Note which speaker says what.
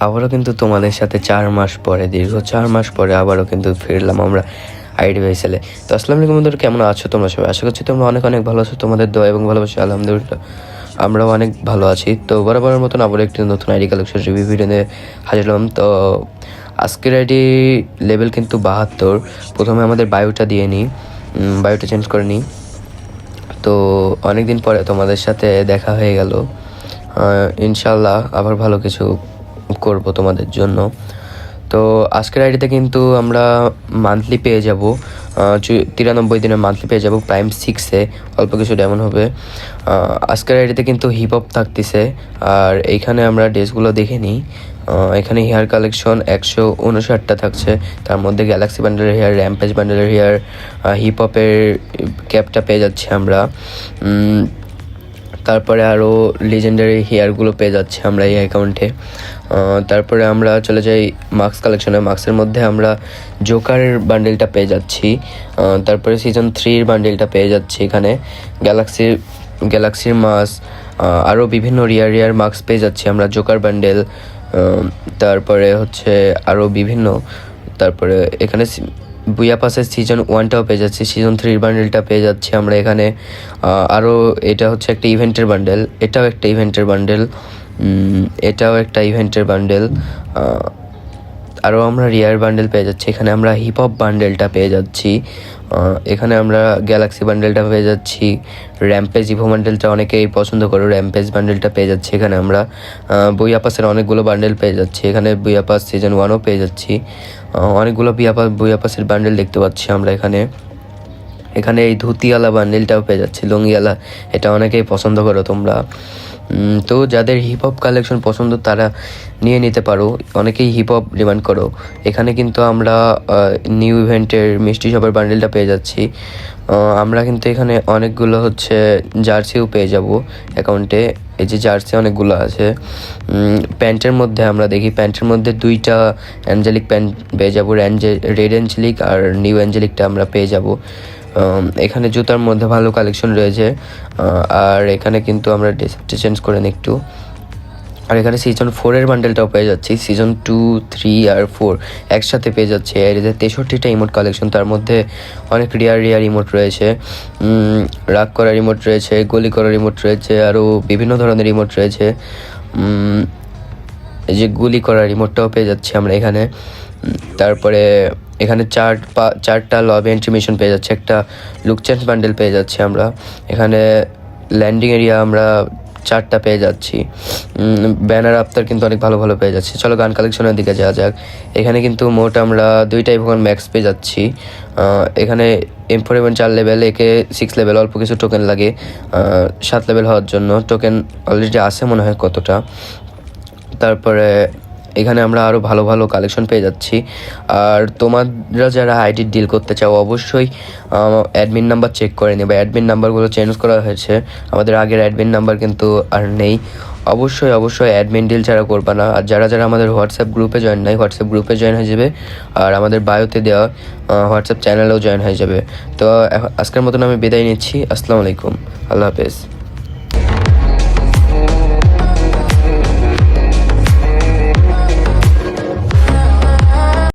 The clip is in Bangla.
Speaker 1: আবারও কিন্তু তোমাদের সাথে 4 মাস পরে, দীর্ঘ 4 মাস পরে আবারও কিন্তু ফিরলাম আমরা আইডিভিআইএসএলে। তো আসসালামু আলাইকুম বন্ধুরা, কেমন আছো তোমরা সবাই? আশা করছি তোমরা অনেক অনেক ভালো আছো। তোমাদের দোয়া এবং ভালোবাসা আলহামদুলিল্লাহ আমরাও অনেক ভালো আছি। তো বরাবরের মতন আবারও একটি নতুন আইডি কালেকশন রিভিউ ভিডিও নিয়ে হাজির হলাম। তো আজকের আইডি লেভেল কিন্তু 72। প্রথমে আমাদের বায়োটা দিয়ে নিই, বায়োটা চেঞ্জ করে নিই। তো অনেক দিন পরে তোমাদের সাথে দেখা হয়ে গেল। ইনশাল্লাহ আবার ভালো কিছু করব তোমাদের জন্য। তো আজকের আইডিতে কিন্তু আমরা মান্থলি পেয়ে যাব 93 দিনের মান্থলি পেয়ে যাব প্রাইম 6-এ, অল্প কিছু ডায়মন্ড হবে। আজকের আইডিতে কিন্তু হিপ হপ থাকতেছে। আর এইখানে আমরা ড্রেসগুলো দেখে নিই। এখানে হেয়ার কালেকশন 159টা থাকছে, তার মধ্যে গ্যালাক্সি বান্ডেলের হেয়ার, র্যাম্পেজ বান্ডেলের হেয়ার, হিপ হপের ক্যাপটা পেয়ে যাচ্ছি আমরা। তারপরে আরও লিজেন্ডারি হেয়ারগুলো পেয়ে যাচ্ছে আমরা এই অ্যাকাউন্টে। তারপরে আমরা চলে যাই মাস্ক কালেকশনে। মাস্কের মধ্যে আমরা জোকারের বান্ডেলটা পেয়ে যাচ্ছি। তারপরে সিজন 3-এর বান্ডেলটা পেয়ে যাচ্ছি এখানে। গ্যালাক্সির মাস্ক, আরও বিভিন্ন রিয়ার মাস্ক পেয়ে যাচ্ছি আমরা, জোকার বান্ডেল। তারপরে হচ্ছে আরও বিভিন্ন, তারপরে এখানে বুয়া পাসের সিজন 1টাও পেয়ে যাচ্ছি, সিজন 3-এর বান্ডেলটা পেয়ে যাচ্ছি আমরা এখানে। আরও এটা হচ্ছে একটা ইভেন্টের বান্ডেল, এটাও একটা ইভেন্টের বান্ডেল, আরও আমরা রিয়ার বান্ডেল পেয়ে যাচ্ছি। এখানে আমরা হিপ হপ বান্ডেলটা পেয়ে যাচ্ছি। এখানে আমরা গ্যালাক্সি বান্ডেলটা পেয়ে যাচ্ছি। র্যাম্পেজ ইভো বান্ডেলটা অনেকেই পছন্দ করে, র্যাম্পেজ বান্ডেলটা পেয়ে যাচ্ছি এখানে আমরা। বুয়া পাসের অনেকগুলো বান্ডেল পেয়ে যাচ্ছি এখানে। বুয়া পাস সিজন 1ও পেয়ে যাচ্ছি। অনেকগুলো বুয়া পাসের বান্ডেল দেখতে পাচ্ছি আমরা এখানে এই ধুতিওয়ালা বান্ডেলটাও পেয়ে যাচ্ছি, লুঙ্গিওয়ালা। এটা অনেকেই পছন্দ করো তোমরা। তো যাদের হিপ হপ কালেকশন পছন্দ তারা নিয়ে নিতে পারো, অনেকেই হিপ হপ ডিমান্ড করো। এখানে কিন্তু আমরা নিউ ইভেন্টের মিষ্টি শপের বান্ডেলটা পেয়ে যাচ্ছি। আমরা কিন্তু এখানে অনেকগুলো হচ্ছে জার্সিও পেয়ে যাব অ্যাকাউন্টে। এই যে জার্সি অনেকগুলো আছে। প্যান্টের মধ্যে আমরা দেখি, প্যান্টের মধ্যে 2টা অ্যাঞ্জেলিক প্যান্ট পেয়ে যাবো, রেড অ্যাঞ্জেলিক আর নিউ অ্যাঞ্জেলিকটা আমরা পেয়ে যাব। এখানে জুতার মধ্যে ভালো কালেকশন রয়েছে। আর এখানে কিন্তু আমরা ড্রেসটা চেঞ্জ করে নিই একটু। আর এখানে সিজন 4-এর বান্ডেলটাও পেয়ে যাচ্ছি, সিজন 2, 3 আর 4 একসাথে পেয়ে যাচ্ছে। এর 63টা ইমোট কালেকশন, তার মধ্যে অনেক রিয়ার ইমোট রয়েছে। রাগ করার ইমোট রয়েছে, গুলি করার ইমোট রয়েছে, আরও বিভিন্ন ধরনের ইমোট রয়েছে। এই যে গুলি করার ইমোটটাও পেয়ে যাচ্ছি আমরা এখানে। তারপরে এখানে 4টা লবি এন্ট্রি মিশন পেয়ে যাচ্ছে, একটা লুক চেঞ্জ বান্ডেল পেয়ে যাচ্ছি আমরা এখানে। ল্যান্ডিং এরিয়া আমরা 4টা পেয়ে যাচ্ছি। ব্যানার আফতার কিন্তু অনেক ভালো ভালো পেয়ে যাচ্ছি। চলো গান কালেকশনের দিকে যাওয়া যাক। এখানে কিন্তু মোট আমরা 2টা ইভোকন ম্যাক্স পেয়ে যাচ্ছি। এখানে M4 4 লেভেল, একে 6 লেভেল, অল্প কিছু টোকেন লাগে 7 লেভেল হওয়ার জন্য। টোকেন অলরেডি আছে মনে হয় কতটা। তারপরে এখানে আমরা আরও ভালো ভালো কালেকশন পেয়ে যাচ্ছি। আর তোমরা যারা আইডি ডিল করতে চাও অবশ্যই অ্যাডমিন নাম্বার চেক করে নেবে। অ্যাডমিন নাম্বারগুলো চেঞ্জ করা হয়েছে, আমাদের আগের অ্যাডমিন নাম্বার কিন্তু আর নেই। অবশ্যই অ্যাডমিন ডিল ছাড়া করবা না। আর যারা আমাদের হোয়াটসঅ্যাপ গ্রুপে জয়েন নাই, হোয়াটসঅ্যাপ গ্রুপে জয়েন হয়ে যাবে। আর আমাদের বায়োতে দেওয়া হোয়াটসঅ্যাপ চ্যানেলেও জয়েন হয়ে যাবে। তো আজকের মতন আমি বিদায় নিচ্ছি। আসসালামু আলাইকুম, আল্লাহ হাফেজ।